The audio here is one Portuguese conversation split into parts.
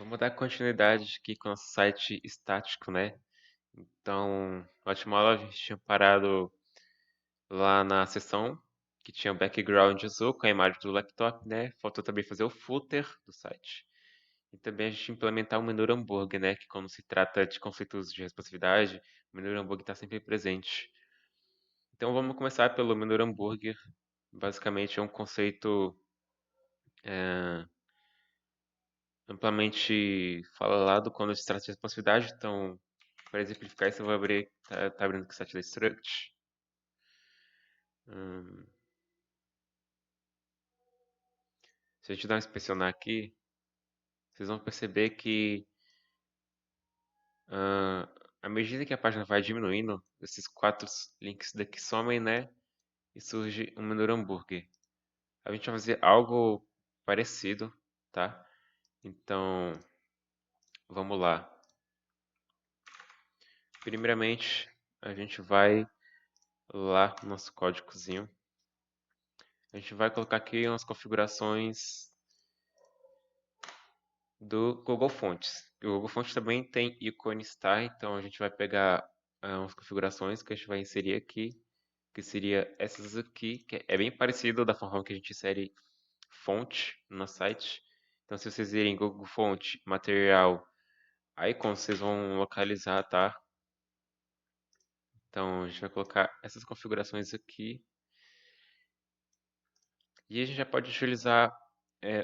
Vamos dar continuidade aqui com o nosso site estático, né? Então, na última aula a gente tinha parado lá na seção que tinha o background azul com a imagem do laptop, né? Faltou também fazer o footer do site. E também a gente implementar o menu hambúrguer, né? Que quando se trata de conceitos de responsividade, o menu hambúrguer está sempre presente. Então vamos começar pelo menu hambúrguer. Basicamente é um conceito é, amplamente falado quando se trata de responsividade. Então, para exemplificar isso, eu vou abrir, tá abrindo aqui o site da Struct. Hum, Se a gente dar uma inspecionar aqui, vocês vão perceber que ah, à medida que a página vai diminuindo, esses quatro links daqui somem, né? E surge um menu hambúrguer. A gente vai fazer algo parecido, tá? Então, vamos lá. Primeiramente, a gente vai lá no nosso códigozinho. A gente vai colocar aqui umas configurações do Google Fonts. O Google Fonts também tem ícones, tá? Então a gente vai pegar umas configurações que a gente vai inserir aqui, que seria essas aqui, que é bem parecido da forma que a gente insere fonte no nosso site. Então se vocês irem Google Font, material, icons, vocês vão localizar, tá? Então a gente vai colocar essas configurações aqui. E a gente já pode utilizar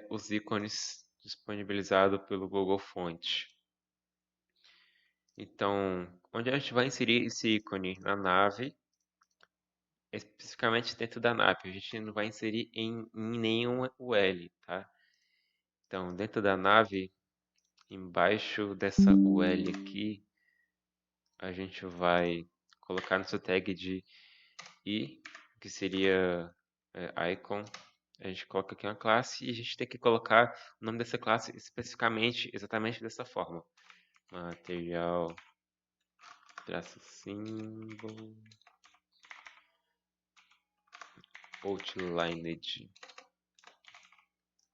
os ícones disponibilizados pelo Google Font. Então, onde a gente vai inserir esse ícone? Na nave, especificamente dentro da nave. A gente não vai inserir em nenhum UL, tá? Então, dentro da nave, embaixo dessa UL aqui, a gente vai colocar nossa tag de i, que seria icon. A gente coloca aqui uma classe e a gente tem que colocar o nome dessa classe especificamente, exatamente dessa forma. Material, traço symbol, outlined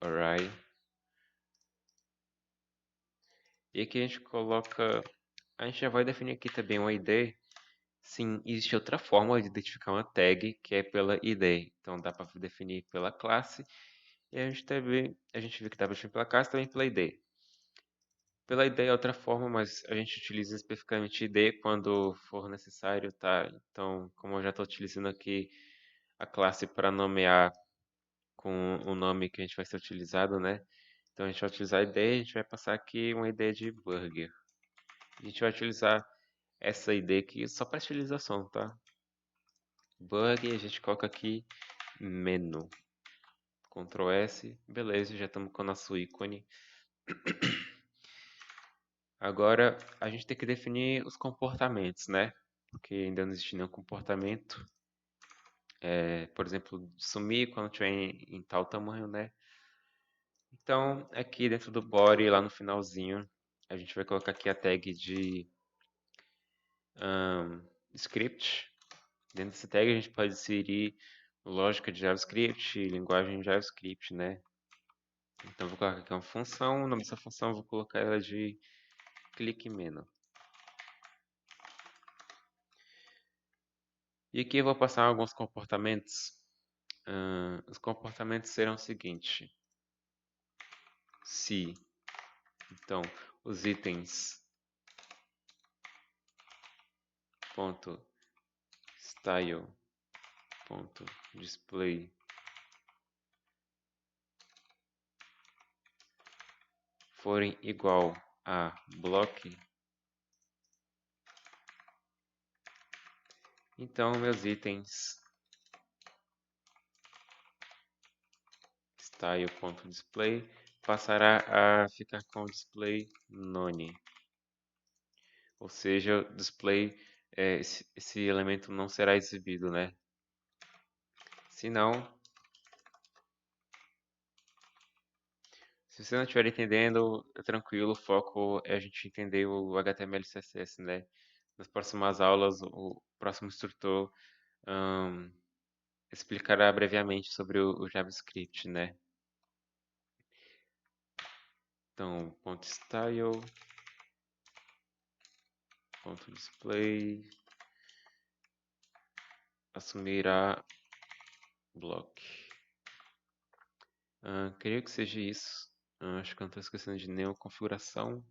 array. E aqui a gente coloca. A gente já vai definir aqui também um ID. Sim, existe outra forma de identificar uma tag que é pela ID. Então dá para definir pela classe. E a gente viu que dá para definir pela classe também pela ID. Pela ID é outra forma, mas a gente utiliza especificamente ID quando for necessário, tá? Então, como eu já estou utilizando aqui a classe para nomear com o nome que a gente vai ser utilizado, né? Então a gente vai utilizar a ID, a gente vai passar aqui uma ID de burger. A gente vai utilizar essa ID aqui só para estilização, tá? Burger, a gente coloca aqui menu. Ctrl S, beleza, já estamos com o nosso ícone. Agora a gente tem que definir os comportamentos, né? Porque ainda não existe nenhum comportamento. Por exemplo, sumir quando tiver em tal tamanho, né? Então, aqui dentro do body, lá no finalzinho, a gente vai colocar aqui a tag de script. Dentro dessa tag a gente pode inserir lógica de JavaScript, linguagem de JavaScript, né? Então vou colocar aqui uma função, o nome dessa função eu vou colocar ela de click menu. E aqui eu vou passar alguns comportamentos. Os comportamentos serão o seguinte: se, então, os itens ponto style ponto display forem igual a block, então meus itens style.display passará a ficar com display none. Ou seja, display, esse elemento não será exibido, né? Se não, se você não estiver entendendo, é tranquilo, o foco é a gente entender o HTML e CSS, né? Nas próximas aulas, o próximo instrutor hum, explicará brevemente sobre o JavaScript, né? Então, ponto style, ponto display, assumirá block. Creio que seja isso. Acho que eu não estou esquecendo de nenhuma configuração.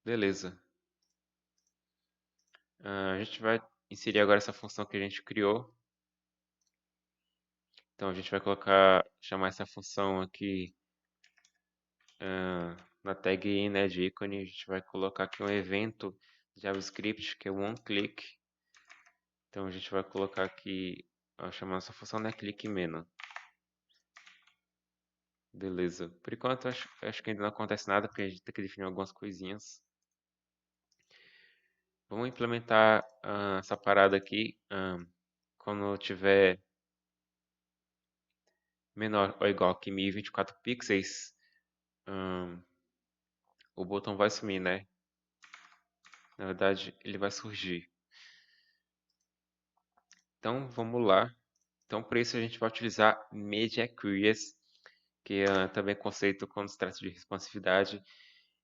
Beleza. A gente vai inserir agora essa função que a gente criou. Então a gente vai chamar essa função aqui na tag in, né, de ícone. A gente vai colocar aqui um evento JavaScript que é onClick. Então a gente vai colocar aqui, chamar essa função, né, click menu. Beleza. Por enquanto acho que ainda não acontece nada porque a gente tem que definir algumas coisinhas. Vamos implementar essa parada aqui quando tiver menor ou igual que 1024 pixels, o botão vai sumir, né? Na verdade, ele vai surgir. Então, vamos lá. Então, para isso a gente vai utilizar Media Queries, que é também conceito quando se trata de responsividade.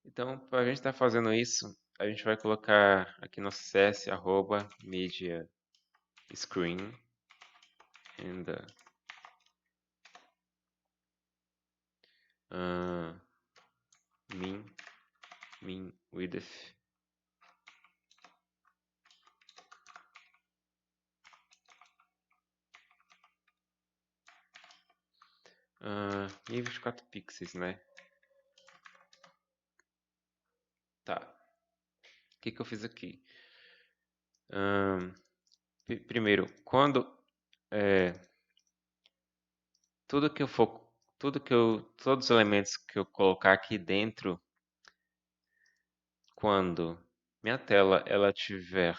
Então, para a gente estar fazendo isso, a gente vai colocar aqui no CSS @media screen and min width uh, 1024 pixels, né? Tá. O que eu fiz aqui? Primeiro, quando tudo que eu for, todos os elementos que eu colocar aqui dentro, quando minha tela ela tiver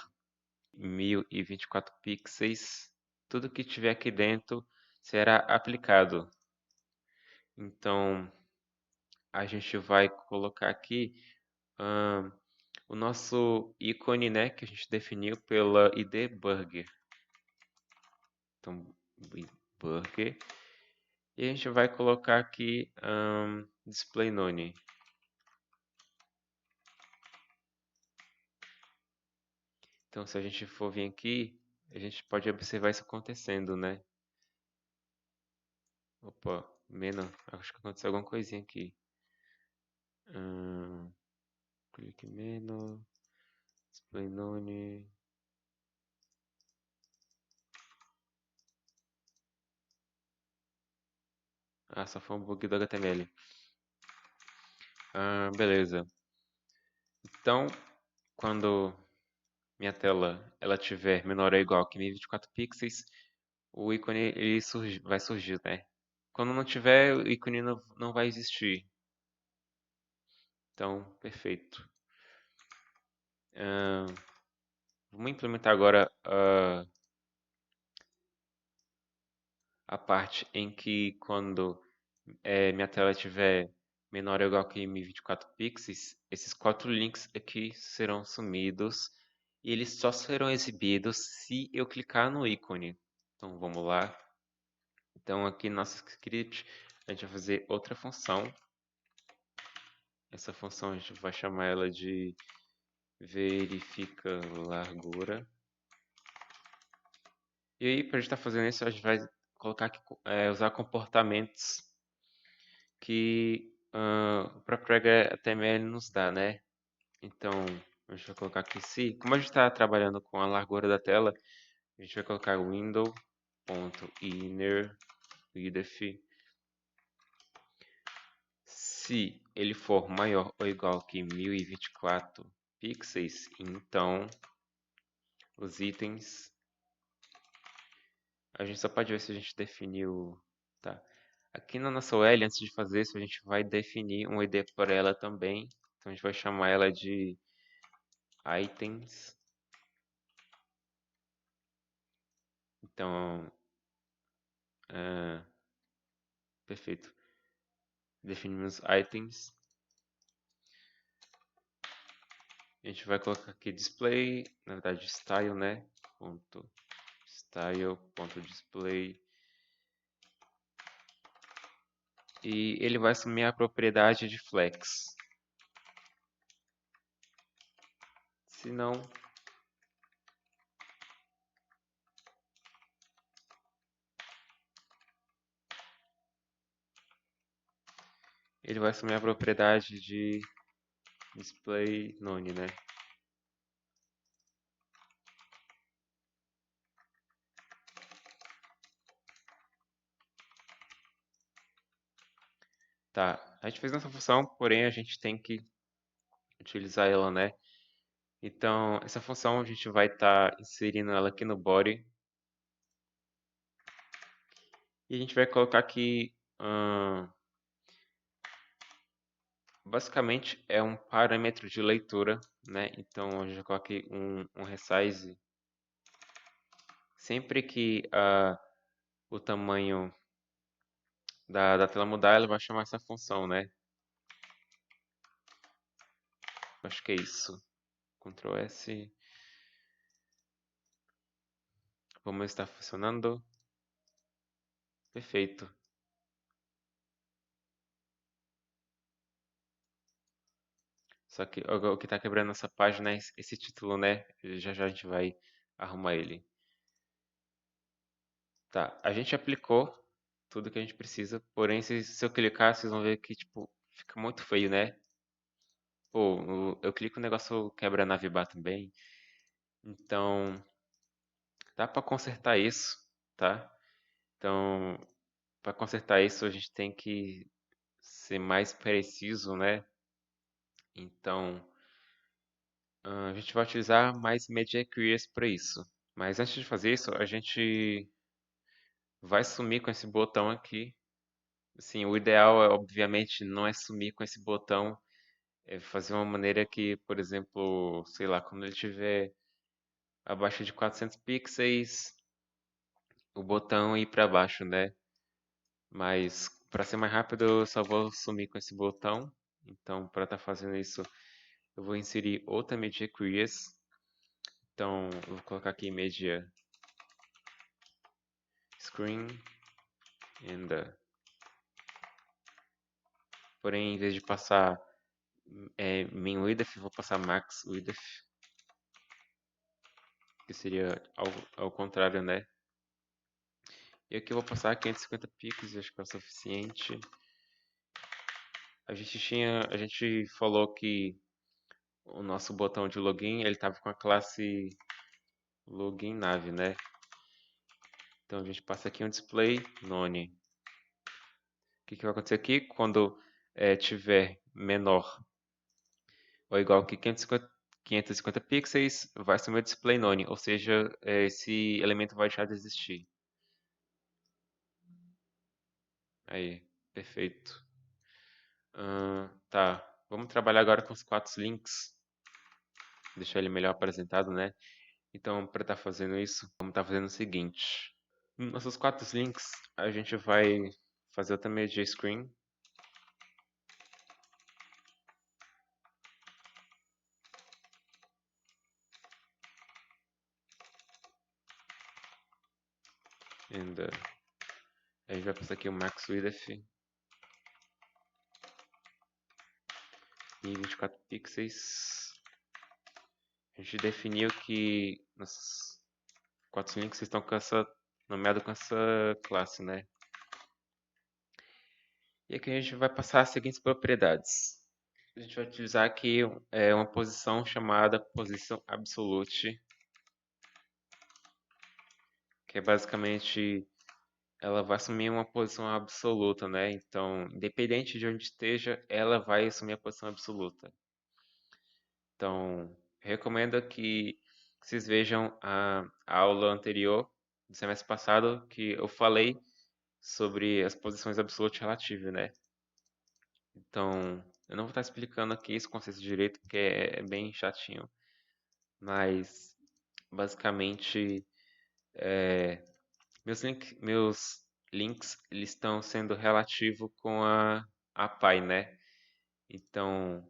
1024 pixels, tudo que tiver aqui dentro será aplicado. Então, a gente vai colocar aqui o nosso ícone, né, que a gente definiu pela id burger. Então, burger. E a gente vai colocar aqui display none. Então, se a gente for vir aqui, a gente pode observar isso acontecendo, né? Opa, menos, acho que aconteceu alguma coisinha aqui. Clique menos, display none. Só foi um bug do HTML. Beleza. Então, quando minha tela ela tiver menor ou igual que 1024 pixels, o ícone ele vai surgir, né? Quando não tiver, o ícone não vai existir. Então, perfeito. Vamos implementar agora a parte em que quando minha tela tiver menor ou igual que 1024 pixels, esses 4 links aqui serão sumidos e eles só serão exibidos se eu clicar no ícone. Então vamos lá. Então aqui no nosso script a gente vai fazer outra função. Essa função a gente vai chamar ela de verifica largura. E aí, para a gente estar fazendo isso, a gente vai colocar aqui, usar comportamentos que o próprio HTML nos dá, né? Então, a gente vai colocar aqui se, como a gente está trabalhando com a largura da tela, a gente vai colocar window.inner width. Se ele for maior ou igual que 1024 pixels, então os itens, a gente só pode ver se a gente definiu, tá? Aqui na nossa URL, antes de fazer isso, a gente vai definir um ID por ela também. Então a gente vai chamar ela de items. Então, perfeito. Definimos items. A gente vai colocar aqui display, na verdade style, né? Ponto style, ponto display. e ele vai assumir a propriedade de flex. Se não, ele vai assumir a propriedade de display none, né? Tá, a gente fez nossa função, porém a gente tem que utilizar ela, né? Então, essa função a gente vai estar inserindo ela aqui no body. E a gente vai colocar aqui, basicamente é um parâmetro de leitura, né? Então, eu já coloquei um resize. Sempre que o tamanho da tela mudar, ela vai chamar essa função, né? Acho que é isso. Ctrl S. Vamos ver se está funcionando. Perfeito. Só que o que está quebrando essa página é esse título, né? Já já a gente vai arrumar ele. Tá, a gente aplicou tudo que a gente precisa, porém se eu clicar, vocês vão ver que tipo fica muito feio, né? Pô, eu clico o negócio quebra a navbar também. Então, dá para consertar isso, tá? Então, para consertar isso, a gente tem que ser mais preciso, né? Então, a gente vai utilizar mais media queries para isso. Mas antes de fazer isso, a gente vai sumir com esse botão aqui. Assim, o ideal é, obviamente, não é sumir com esse botão, é fazer uma maneira que, por exemplo, sei lá, quando ele tiver abaixo de 400 pixels, o botão ir para baixo, né? Mas para ser mais rápido, eu só vou sumir com esse botão. Então, para estar fazendo isso, eu vou inserir outra media queries. Então, eu vou colocar aqui media screen and porém, em vez de passar min width, eu vou passar max width, que seria ao contrário, né? E aqui eu vou passar 550 pixels, acho que é o suficiente. A gente falou que o nosso botão de login, ele estava com a classe login nave, né? Então a gente passa aqui um display none. O que vai acontecer aqui? Quando tiver menor ou igual que 550 pixels, vai ser o meu display none, ou seja, esse elemento vai deixar de existir. Aí, perfeito. Tá, vamos trabalhar agora com os quatro links. Deixar ele melhor apresentado, né? Então, para estar fazendo isso, vamos estar fazendo o seguinte. Nos nossos quatro links, a gente vai fazer outra media screen. And, a gente vai passar aqui o max width e 24 pixels. A gente definiu que nossos quatro links estão com essa, nomeado com essa classe, né? E aqui a gente vai passar as seguintes propriedades. A gente vai utilizar aqui uma posição chamada position absolute, que é basicamente ela vai assumir uma posição absoluta, né? Então, independente de onde esteja, ela vai assumir a posição absoluta. Então, recomendo que vocês vejam a aula anterior do semestre passado que eu falei sobre as posições absolutas relativas, né? Então, eu não vou estar explicando aqui esse conceito de direito porque é bem chatinho, mas basicamente meus links eles estão sendo relativo com a pi, né? Então,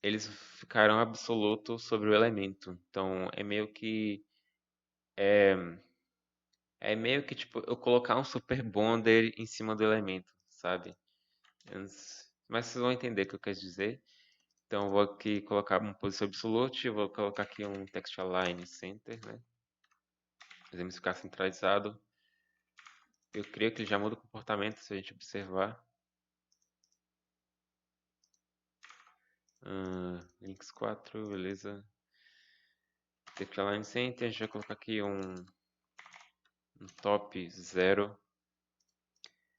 eles ficaram absolutos sobre o elemento. Então, é meio que tipo eu colocar um super bonder em cima do elemento, sabe? Mas vocês vão entender o que eu quero dizer. Então, eu vou aqui colocar uma posição absolute, vou colocar aqui um text align center, né? Fazemos ficar centralizado. Eu creio que ele já muda o comportamento se a gente observar. Links 4, beleza. Text align center, a gente vai colocar aqui um top 0.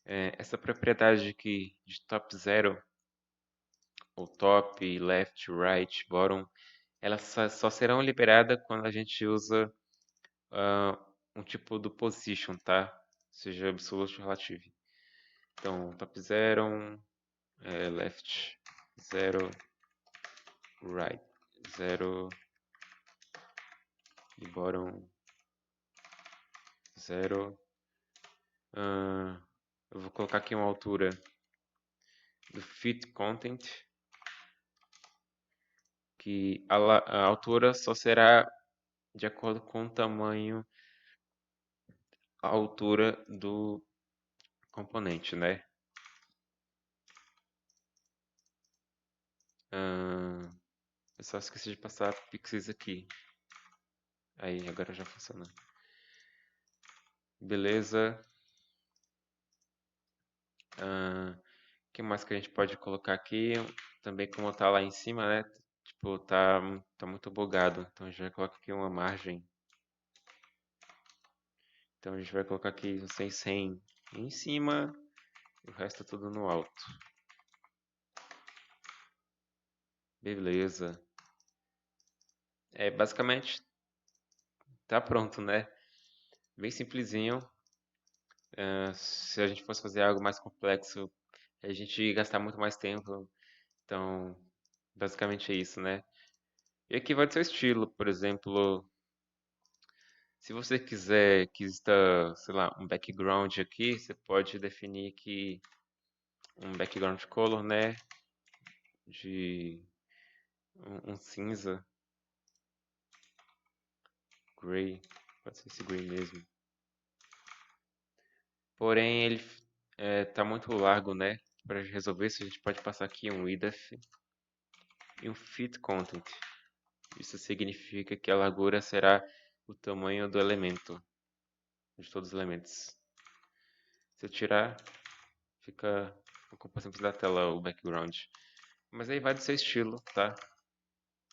Essa propriedade aqui de top 0, ou top, left, right, bottom, elas só serão liberadas quando a gente usa um tipo do position, tá? Seja absolute ou relative. Então, top 0, left 0, right 0 e bottom 0. Eu vou colocar aqui uma altura do fit content, que a altura só será de acordo com o tamanho, a altura do componente, né? Eu só esqueci de passar pixels aqui. Aí, agora já funciona. Beleza. O que mais que a gente pode colocar aqui? Também como tá lá em cima, né? Tipo, tá muito bugado. Então a gente vai colocar aqui uma margem. Então a gente vai colocar aqui um 100 em cima e o resto tudo no alto. Beleza. Basicamente tá pronto, né? Bem simplesinho. Se a gente fosse fazer algo mais complexo, a gente ia gastar muito mais tempo. Então, basicamente é isso, né? E aqui vai do seu estilo, por exemplo, se você quiser que exista, sei lá, um background aqui, você pode definir aqui um background color, né, de um cinza, gray, pode ser esse gray mesmo. Porém, ele tá muito largo, né? Para resolver isso, a gente pode passar aqui um width e um fit content. Isso significa que a largura será o tamanho do elemento, de todos os elementos. Se eu tirar, fica ocupa sempre da tela o background. Mas aí vai do seu estilo, tá?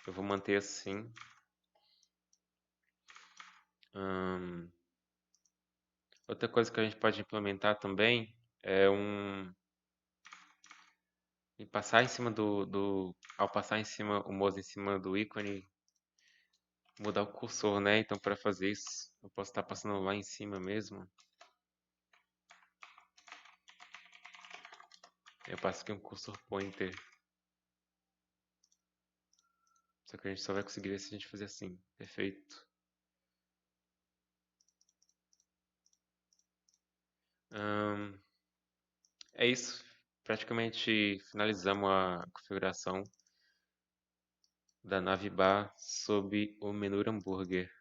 Eu vou manter assim. Outra coisa que a gente pode implementar também é passar em cima ao passar em cima o mouse em cima do ícone, mudar o cursor, né? Então para fazer isso, eu posso estar passando lá em cima mesmo. Eu passo aqui um cursor pointer. Só que a gente só vai conseguir ver se a gente fazer assim. Perfeito. É isso. Praticamente finalizamos a configuração da navbar sob o menu hambúrguer.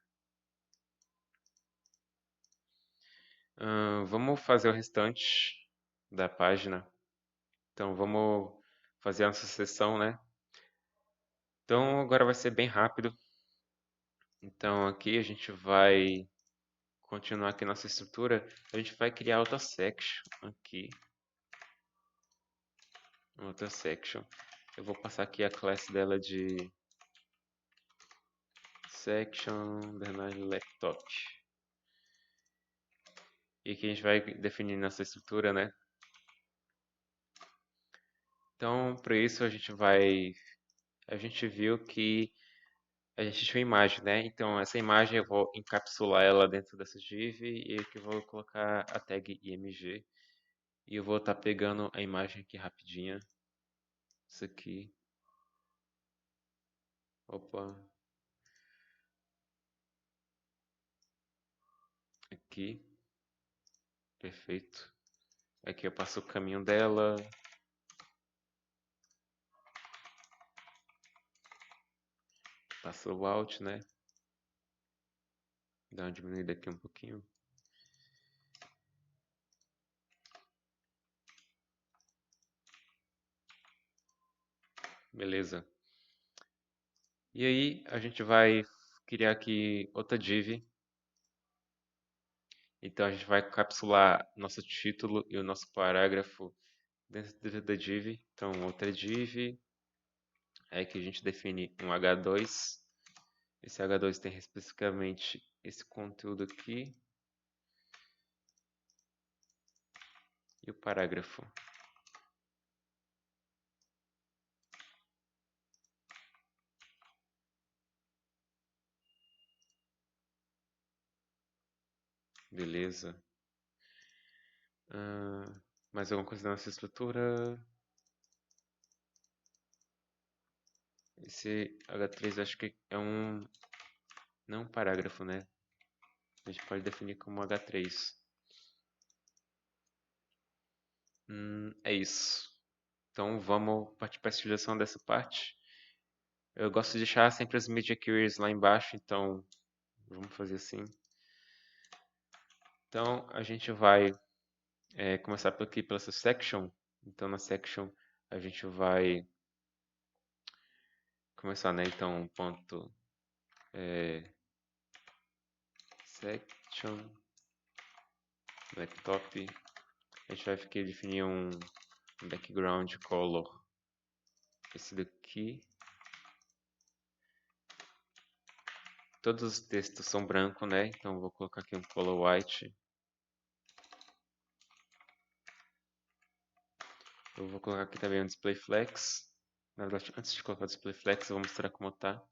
Vamos fazer o restante da página. Então vamos fazer a nossa sessão, né? Então agora vai ser bem rápido. Então aqui a gente vai continuar aqui nossa estrutura. A gente vai criar outra section aqui. Outra section. Eu vou passar aqui a classe dela de section laptop. E aqui a gente vai definir nossa estrutura, né? Então, para isso a gente viu que a gente tinha uma imagem, né? Então essa imagem eu vou encapsular ela dentro dessa div e aqui eu vou colocar a tag img e eu vou estar pegando a imagem aqui rapidinha. Isso aqui. Opa. Aqui. Perfeito. Aqui eu passo o caminho dela. Passo o Alt, né? Dá uma diminuída aqui um pouquinho. Beleza. E aí a gente vai criar aqui outra div. Então a gente vai capsular nosso título e o nosso parágrafo dentro da div. Então outra div, aí que a gente define um H2. Esse H2 tem especificamente esse conteúdo aqui e o parágrafo. Beleza. Mais alguma coisa da nossa estrutura? Esse H3 acho que é não um parágrafo, né? A gente pode definir como H3. É isso. Então vamos partir para a utilização dessa parte. Eu gosto de deixar sempre as media queries lá embaixo, então vamos fazer assim. Então a gente vai começar aqui pela essa section. Então na section a gente vai começar, né? Então ponto section laptop. A gente vai aqui definir um background color. Esse daqui. Todos os textos são branco, né? Então vou colocar aqui um color white. Eu vou colocar aqui também um display flex. Na verdade, antes de colocar o display flex, eu vou mostrar como tá.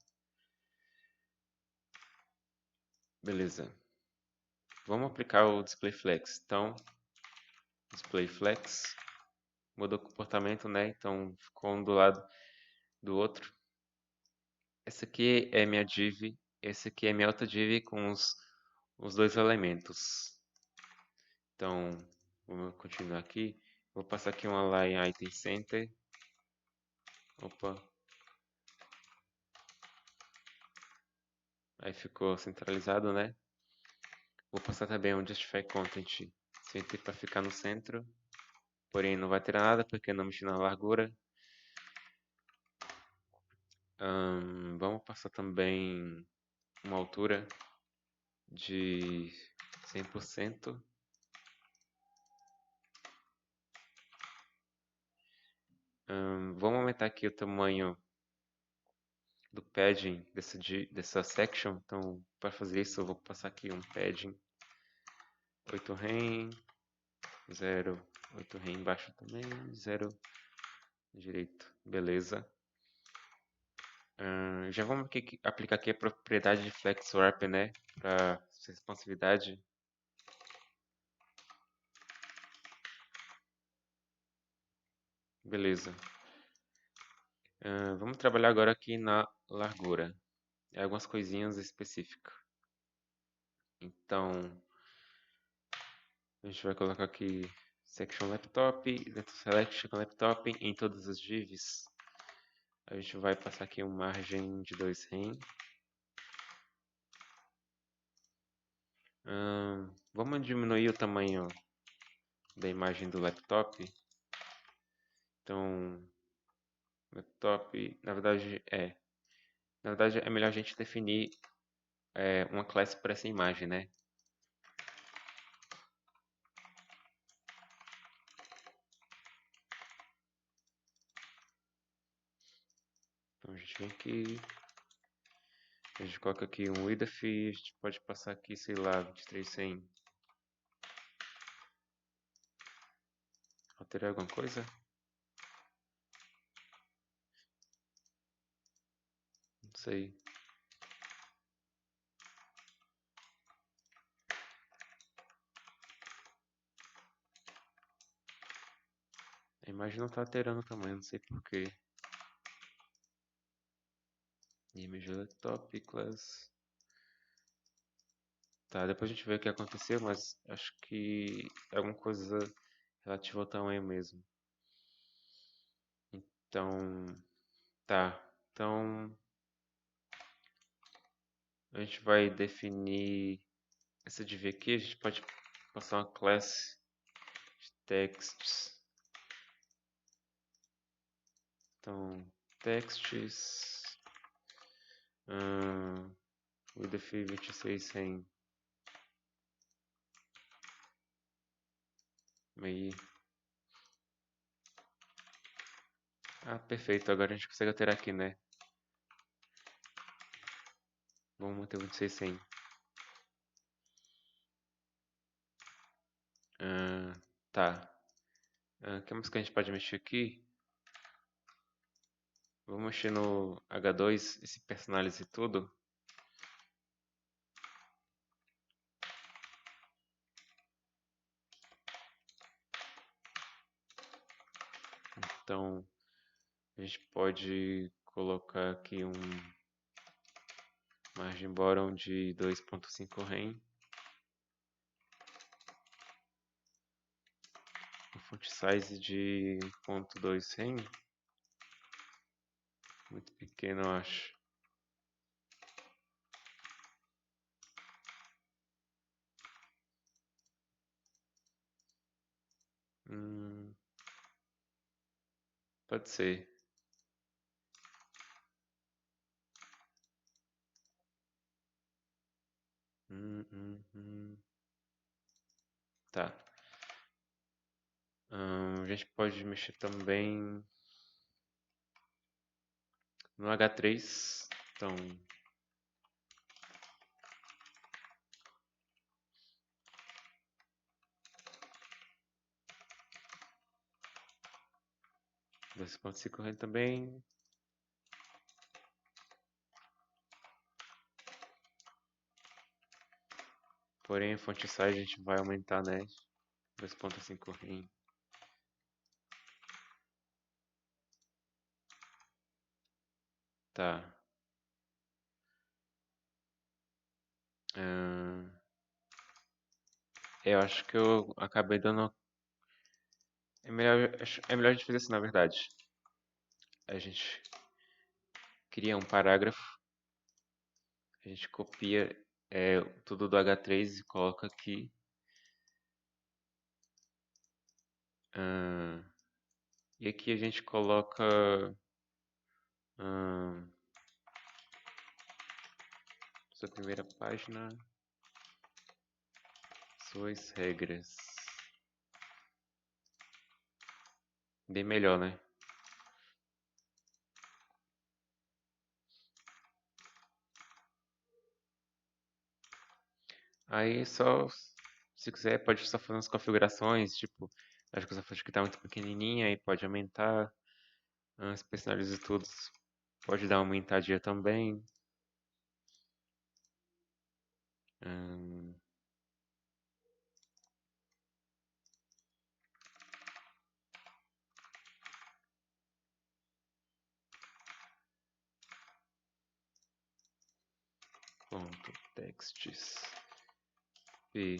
Beleza. Vamos aplicar o display flex. Então, display flex mudou o comportamento, né? Então ficou um do lado do outro. Essa aqui é minha div. Esse aqui é minha outra div com os dois elementos. Então, vamos continuar aqui. Vou passar aqui uma line item center. Opa. Aí ficou centralizado, né? Vou passar também um justify content center para ficar no centro. Porém, não vai ter nada porque não mexi na largura. Vamos passar também uma altura de 100%. Vamos aumentar aqui o tamanho do padding dessa section. Então, para fazer isso, eu vou passar aqui um padding 8 rem, 0, 8 rem embaixo também, 0 direito. Beleza. Já vamos aplicar aqui a propriedade de flex warp, né? Para responsividade. Beleza. Vamos trabalhar agora aqui na largura. Algumas coisinhas específicas. Então, a gente vai colocar aqui section laptop, dentro do selection laptop, em todas as divs. A gente vai passar aqui uma margem de 2 rem. Vamos diminuir o tamanho da imagem do laptop. Então, laptop, na verdade é melhor a gente definir uma classe para essa imagem, né? Então a gente vem aqui, a gente coloca aqui um width, a gente pode passar aqui, sei lá, 2300. Alterar alguma coisa? Não sei. A imagem não está alterando o tamanho, não sei porquê. Image laptop class. Tá, depois a gente vê o que aconteceu, mas acho que é alguma coisa relativa ao tamanho mesmo. Então, tá. Então, a gente vai definir essa div aqui. A gente pode passar uma classe de texts. Então, texts width 2600 aí. Perfeito, agora a gente consegue alterar aqui, né? Vamos manter 2600. Tá. O que mais que a gente pode mexer aqui? Vou mexer no H2, esse personalize tudo. Então, a gente pode colocar aqui um margem bottom de 2.5 rem. Um font size de 0.2 rem. Muito pequeno, eu acho. Pode ser. Tá. A gente pode mexer também no H3. Então, 2.5 rem também. Porém, a font size a gente vai aumentar, né? 2.5 rem. Tá. Eu acho que eu acabei dando. É melhor a gente fazer assim, na verdade. A gente cria um parágrafo. A gente copia tudo do H3 e coloca aqui. E aqui a gente coloca sua primeira página, suas regras. Bem melhor, né? Aí só, se quiser, pode só fazer umas configurações, tipo, acho que essa fonte aqui tá muito pequenininha, aí pode aumentar. As personagens e tudo, pode dar uma aumentadinha também. Ponto texts e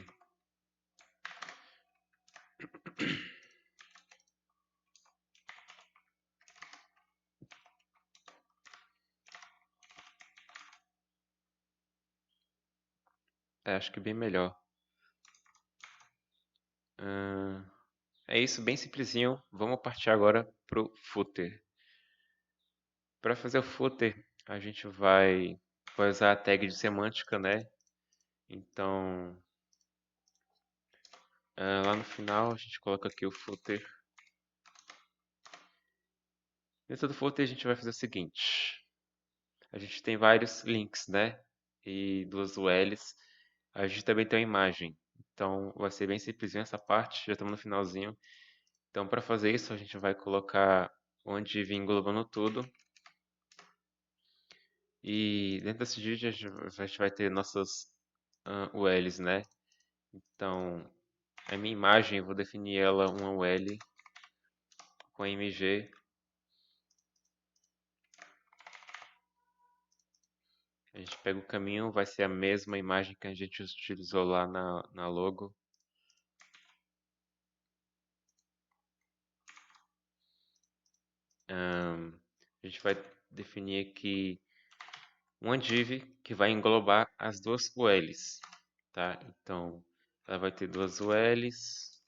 acho que bem melhor. É isso, bem simplesinho. Vamos partir agora pro footer. Para fazer o footer, a gente vai usar a tag de semântica, né? Então, lá no final a gente coloca aqui o footer. Dentro do footer a gente vai fazer o seguinte. A gente tem vários links, né? E duas URLs. A gente também tem uma imagem. Então, vai ser bem simplesinho essa parte. Já estamos no finalzinho. Então, para fazer isso, a gente vai colocar onde vir englobando tudo. E dentro desse vídeo, a gente vai ter nossas URLs, né? Então, a minha imagem, eu vou definir ela uma URL com mg. A gente pega o caminho, vai ser a mesma imagem que a gente utilizou lá na logo. A gente vai definir aqui uma div que vai englobar as duas URLs, tá? Então, ela vai ter duas URLs.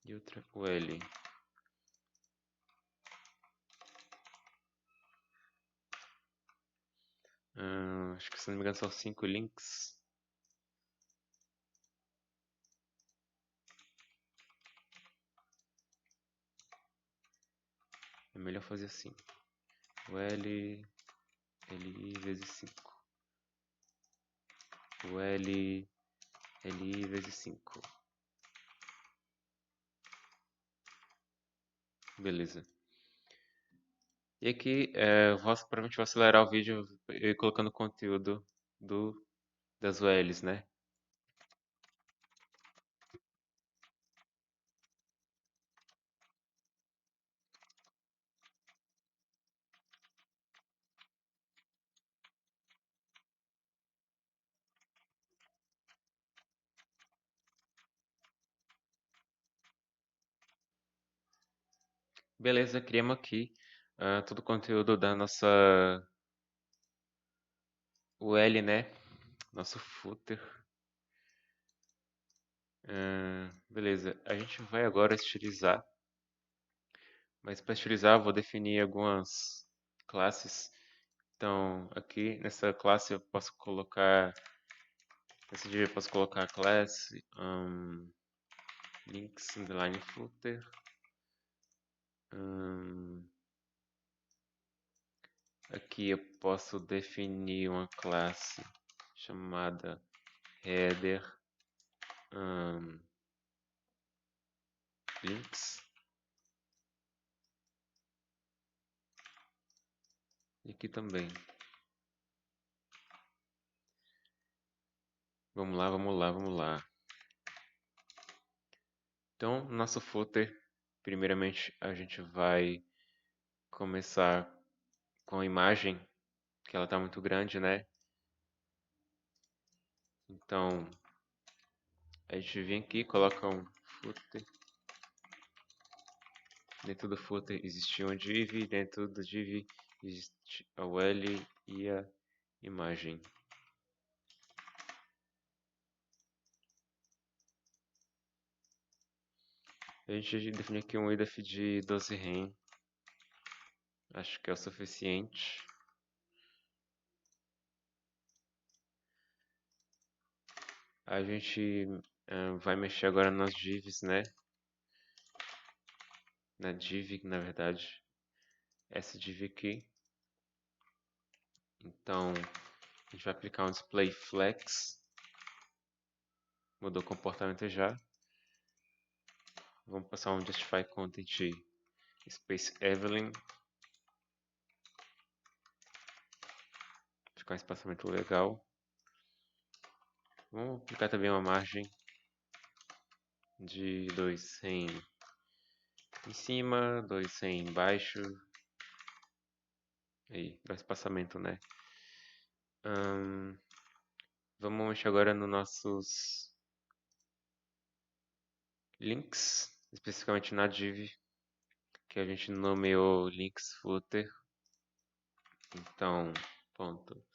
e outra o L. Acho que se não me engano são 5 links. É melhor fazer assim. O L, LI vezes 5. O L, LI vezes 5. Beleza. E aqui, provavelmente vou acelerar o vídeo eu ir colocando o conteúdo das ULs, né? Beleza, criamos aqui todo o conteúdo da nossa UL, né? Nosso footer. Beleza, a gente vai agora estilizar. Mas para estilizar, eu vou definir algumas classes. Então, aqui nessa classe eu posso colocar, nesse dia eu posso colocar class links underline footer. Aqui eu posso definir uma classe chamada header links. E aqui também. Vamos lá, vamos lá, vamos lá. Então, nosso footer, primeiramente a gente vai começar com a imagem, que ela está muito grande, né? Então, a gente vem aqui, coloca um footer. Dentro do footer existe um div, dentro do div existe a UL e a imagem. A gente define aqui um idef de 12 rem. Acho que é o suficiente. A gente vai mexer agora nas divs, né? Na div, na verdade. Essa div aqui. Então, a gente vai aplicar um display flex. Mudou o comportamento já. Vamos passar um justify content space Evelyn. Ficar um espaçamento legal. Vamos aplicar também uma margem de 2 em cima, 2 em embaixo. Aí, dá espaçamento, né? Vamos mexer agora nos nossos links, especificamente na div, que a gente nomeou links footer. Então, ponto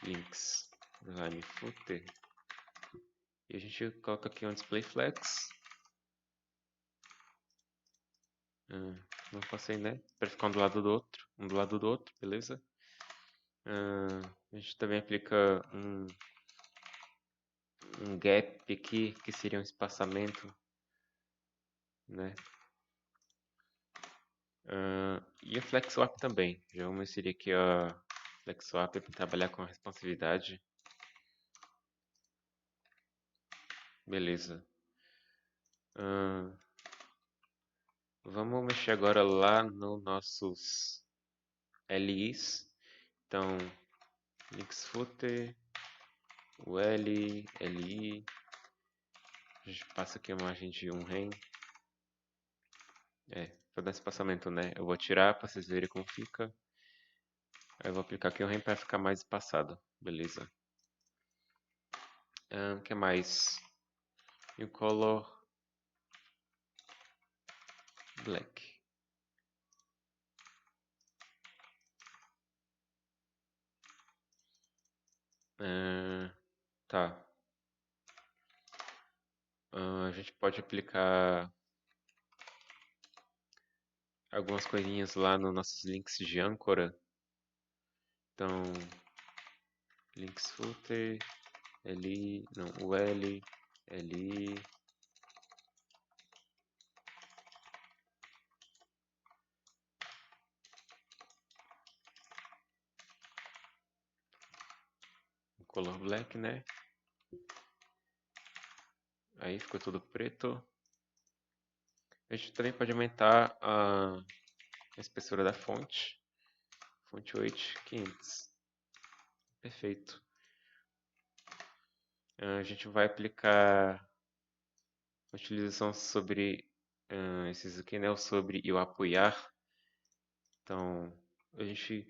links line footer. E a gente coloca aqui um display flex. Não passei, né? Para ficar um do lado do outro, beleza? A gente também aplica um gap aqui, que seria um espaçamento, né? E o flex swap também. Já vamos inserir aqui a flex swap para trabalhar com a responsividade. Beleza. Vamos mexer agora lá nos nossos LIs. Então, links footer, o L, LI. A gente passa aqui a margem de 1 rem. Para dar espaçamento, né? Eu vou tirar para vocês verem como fica. Aí eu vou aplicar aqui um rem para ficar mais espaçado. Beleza. O que mais? E o color black. Tá. A gente pode aplicar algumas coisinhas lá nos nossos links de âncora. Então, links footer, li, não, ul, li, color black, né? Aí ficou tudo preto. A gente também pode aumentar a espessura da fonte. Fonte weight 500. Perfeito. A gente vai aplicar utilização sobre esses aqui, né? O sobre e o apoiar. Então, a gente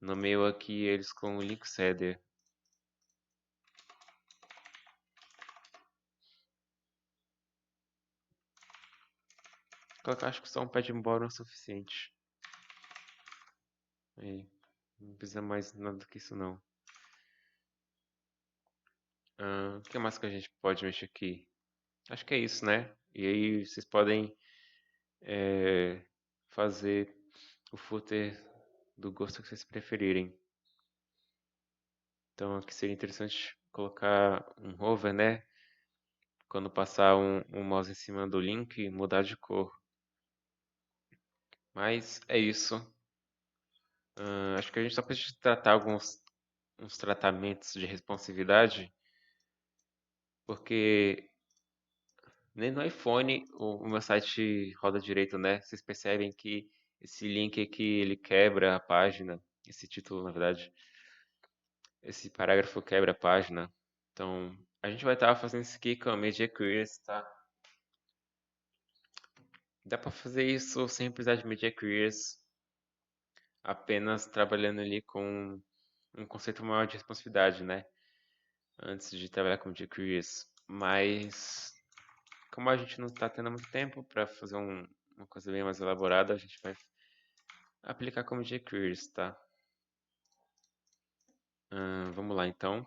nomeou aqui eles com links header. Acho que só um pad embora é o suficiente. Aí, não precisa mais nada do que isso não. O que mais que a gente pode mexer aqui? Acho que é isso, né? E aí vocês podem fazer o footer do gosto que vocês preferirem. Então aqui seria interessante colocar um hover, né? Quando passar um mouse em cima do link, mudar de cor. Mas é isso. Acho que a gente só precisa tratar uns tratamentos de responsividade, porque nem no iPhone o meu site roda direito, né? Vocês percebem que esse link aqui ele quebra a página, esse título, na verdade, esse parágrafo quebra a página. Então, a gente vai estar fazendo isso aqui com a Media Queries, tá? Dá para fazer isso sem precisar de Media Queries, apenas trabalhando ali com um conceito maior de responsividade, né? Antes de trabalhar com Media Queries. Mas, como a gente não está tendo muito tempo para fazer uma coisa bem mais elaborada, a gente vai aplicar como jQuery, tá? Vamos lá então.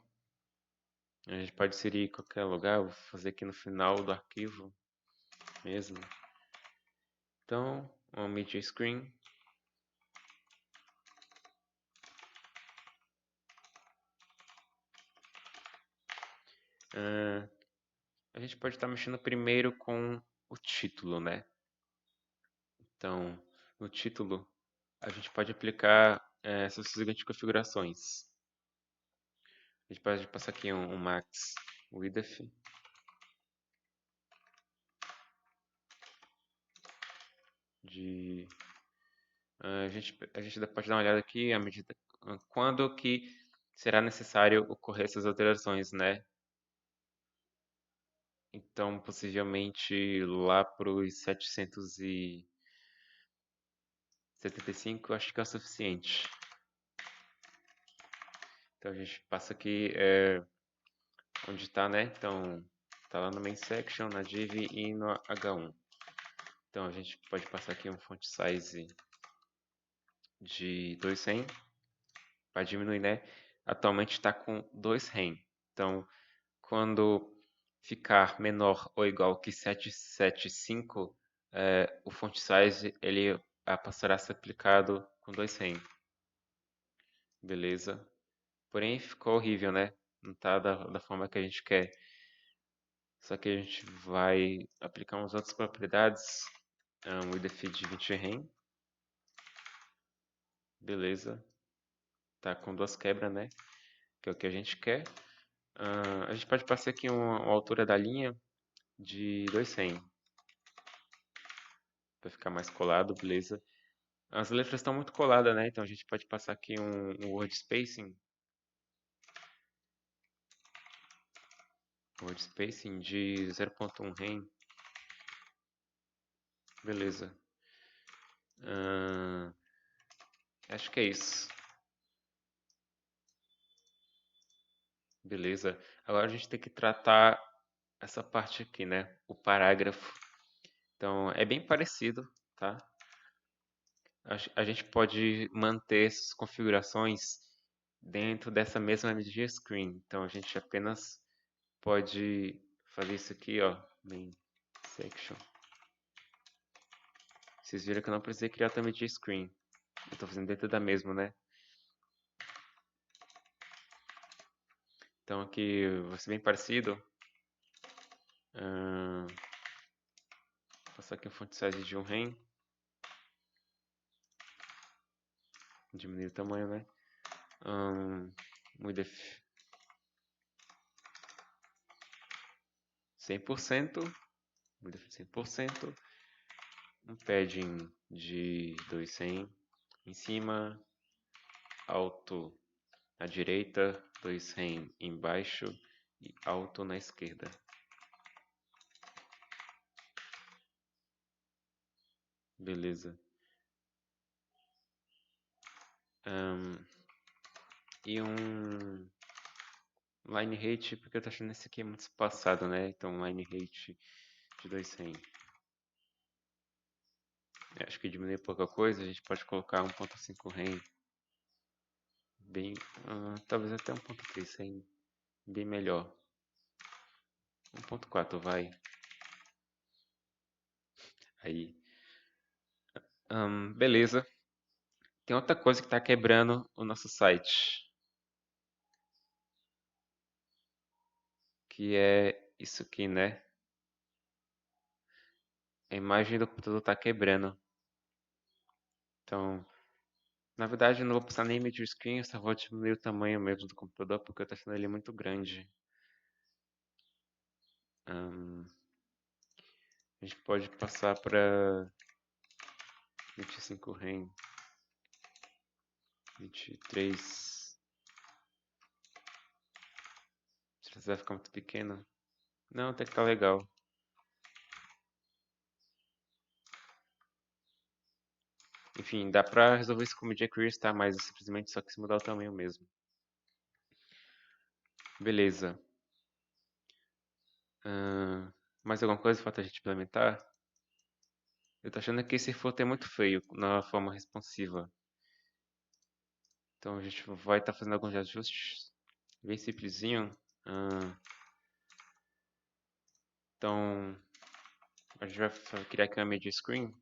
A gente pode inserir em qualquer lugar, vou fazer aqui no final do arquivo mesmo. Então, o media screen. A gente pode estar mexendo primeiro com o título, né? Então, no título, a gente pode aplicar essas seguintes configurações. A gente pode passar aqui um max width. A gente pode dar uma olhada aqui à medida quando que será necessário ocorrer essas alterações, né? Então, possivelmente lá para os 775, eu acho que é o suficiente. Então, a gente passa aqui onde está, né? Então, está lá no main section, na div e no H1. Então, a gente pode passar aqui um font size de 200 para diminuir, né? Atualmente está com 200. Então, quando ficar menor ou igual que 775, o font size ele passará a ser aplicado com 200. Beleza? Porém, ficou horrível, né? Não tá da forma que a gente quer. Só que a gente vai aplicar umas outras propriedades. Width de 20 rem. Beleza. Tá com duas quebras, né? Que é o que a gente quer. A gente pode passar aqui uma altura da linha de 200 para ficar mais colado, beleza? As letras estão muito coladas, né? Então a gente pode passar aqui um word spacing. Word spacing de 0.1 rem. Beleza. Acho que é isso. Beleza. Agora a gente tem que tratar essa parte aqui, né? O parágrafo. Então é bem parecido, tá? A gente pode manter essas configurações dentro dessa mesma media screen. Então a gente apenas pode fazer isso aqui, ó, main section. Vocês viram que eu não precisei criar também de screen. Eu tô fazendo dentro da mesma, né? Então aqui vai ser bem parecido. Vou passar aqui um font size de um rem. Diminuir o tamanho, né? Width 100%. Width 100%. Um padding de 200 em cima. Alto à direita. 200 embaixo. E alto na esquerda. Beleza. E um line height, porque eu tô achando esse aqui é muito espaçado, né? Então line height de 200. Acho que diminuir pouca coisa, a gente pode colocar 1.5 rem. Bem, talvez até 1.3 rem. Bem melhor. 1.4 vai. Aí. Beleza. Tem outra coisa que tá quebrando o nosso site. Que é isso aqui, né? A imagem do computador tá quebrando. Então, na verdade, eu não vou passar nem image screen, eu só vou diminuir o tamanho mesmo do computador, porque eu tô achando ele muito grande. A gente pode passar para 25 rem, 23. Será que vai ficar muito pequeno? Não, até que tá legal. Enfim, dá pra resolver isso com Media Queries, tá? Mas simplesmente só que se mudar o tamanho mesmo. Beleza. Mais alguma coisa falta a gente implementar? Eu tô achando que esse footer é muito feio na forma responsiva. Então a gente vai estar fazendo alguns ajustes. Bem simplesinho. Então a gente vai criar aqui uma media screen.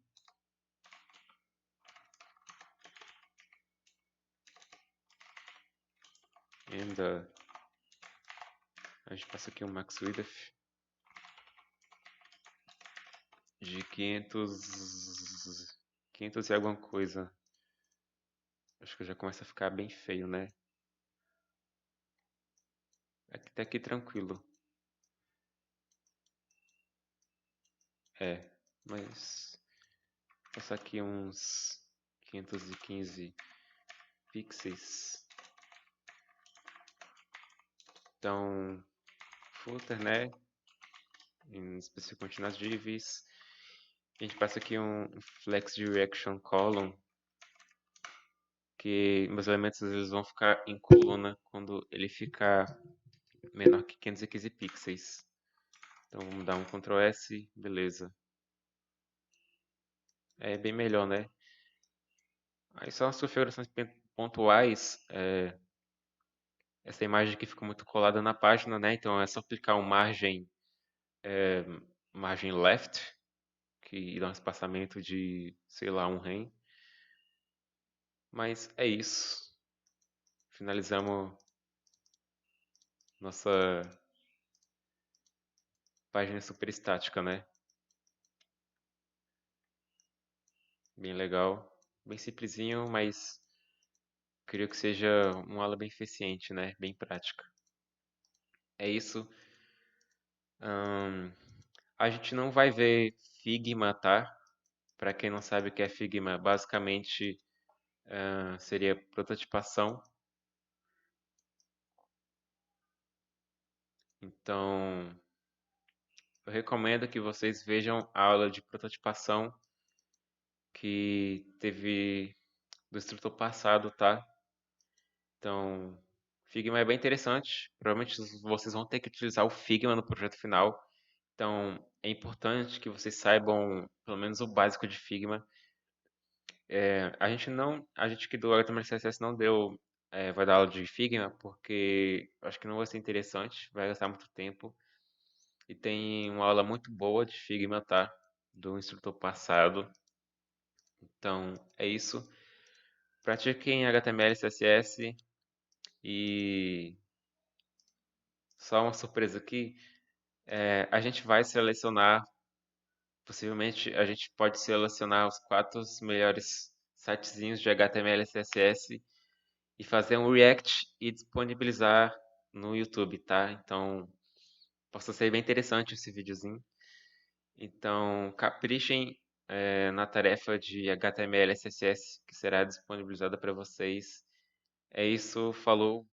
And a gente passa aqui um max width de 500 e alguma coisa. Acho que já começa a ficar bem feio, né? Aqui tá aqui tranquilo. Mas vou passar aqui uns 515 pixels. Então, footer, né? Em específico continuous divs. A gente passa aqui um flex direction column, que meus elementos eles vão ficar em coluna quando ele ficar menor que 515 pixels. Então vamos dar um Ctrl S, beleza. É bem melhor, né? Aí só as configurações pontuais. Essa imagem aqui fica muito colada na página, né? Então é só clicar um margem left, que dá um espaçamento de, sei lá, um rem. Mas é isso. Finalizamos nossa página super estática, né? Bem legal. Bem simplesinho, mas queria que seja uma aula bem eficiente, né? Bem prática. É isso. A gente não vai ver Figma, tá? Para quem não sabe o que é Figma, basicamente seria prototipação. Então, eu recomendo que vocês vejam a aula de prototipação que teve do instrutor passado, tá? Então, Figma é bem interessante. Provavelmente vocês vão ter que utilizar o Figma no projeto final. Então, é importante que vocês saibam pelo menos o básico de Figma. A gente que do HTML CSS não deu, vai dar aula de Figma, porque acho que não vai ser interessante, vai gastar muito tempo. E tem uma aula muito boa de Figma, tá? Do instrutor passado. Então, é isso. Pratiquem HTML e CSS e só uma surpresa aqui, a gente vai selecionar, possivelmente a gente pode selecionar os 4 melhores sitezinhos de HTML e CSS e fazer um React e disponibilizar no YouTube, tá? Então, possa ser bem interessante esse videozinho. Então, caprichem na tarefa de HTML e CSS que será disponibilizada para vocês. É isso, falou.